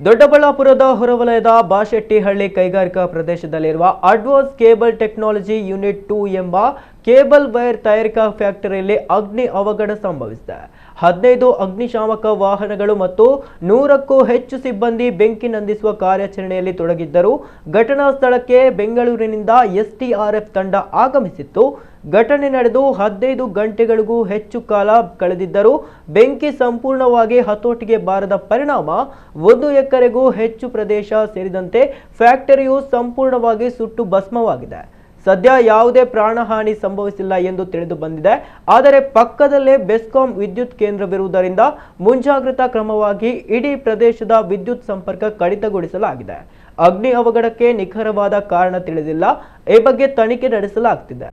ದೊಡ್ಡಬಳ್ಳಾಪುರದ ಹೊರವಲಯದ ಬಾಶೆಟ್ಟಿಹಳ್ಳಿ ಕೈಗಾರಿಕಾ ಪ್ರದೇಶದಲ್ಲಿರುವ ಅಡ್ವಾನ್ಸ್ ಕೇಬಲ್ ಟೆಕ್ನಾಲಜಿ ಯೂನಿಟ್ 2 ಎಂಬ ಕೇಬಲ್ ವೈರ್ ತಯಾರಿಕಾ ಫ್ಯಾಕ್ಟರಿಯಲ್ಲಿ ಅಗ್ನಿ ಅವಘಡ ಸಂಭವಿಸಿದೆ. 15 ಅಗ್ನಿಶಾಮಕ ವಾಹನಗಳು ಮತ್ತು 100ಕ್ಕೂ ಹೆಚ್ಚು ಸಿಬ್ಬಂದಿ ಬೆಂಕಿ ನಂದಿಸುವ ಕಾರ್ಯಾಚರಣೆಯಲ್ಲಿ ತೊಡಗಿದ್ದರು. ಘಟನಾ ಸ್ಥಳಕ್ಕೆ ಬೆಂಗಳೂರಿನಿಂದ ಎಸ್ಡಿಆರ್ಎಫ್ ತಂಡ ಆಗಮಿಸಿತ್ತು. ಘಟನೆ ನಡೆದು 15 ಗಂಟೆಗಳಿಗೂ ಹೆಚ್ಚು ಕಾಲ ಕಳೆದಿದ್ದರೂ ಬೆಂಕಿ ಸಂಪೂರ್ಣವಾಗಿ ಹತೋಟಿಗೆ ಬಾರದ ಪರಿಣಾಮ 1 ಎಕರೆಗೂ ಹೆಚ್ಚು ಪ್ರದೇಶ ಸೇರಿದಂತೆ ಫ್ಯಾಕ್ಟರಿಯು ಸಂಪೂರ್ಣವಾಗಿ ಸುಟ್ಟು ಭಸ್ಮವಾಗಿದೆ. ಸದ್ಯ ಯಾವುದೇ ಪ್ರಾಣಹಾನಿ ಸಂಭವಿಸಿಲ್ಲ ಎಂದು ತಿಳಿದು ಬಂದಿದೆ. ಆದರೆ ಪಕ್ಕದಲ್ಲೇ ಬೆಸ್ಕಾಂ ವಿದ್ಯುತ್ ಕೇಂದ್ರವಿರುವುದರಿಂದ ಮುಂಜಾಗ್ರತಾ ಕ್ರಮವಾಗಿ ಇಡೀ ಪ್ರದೇಶದ ವಿದ್ಯುತ್ ಸಂಪರ್ಕ ಕಡಿತಗೊಳಿಸಲಾಗಿದೆ. ಅಗ್ನಿ ಅವಘಡಕ್ಕೆ ನಿಖರವಾದ ಕಾರಣ ತಿಳಿದಿಲ್ಲ. ಈ ಬಗ್ಗೆ ತನಿಖೆ ನಡೆಸಲಾಗುತ್ತಿದೆ.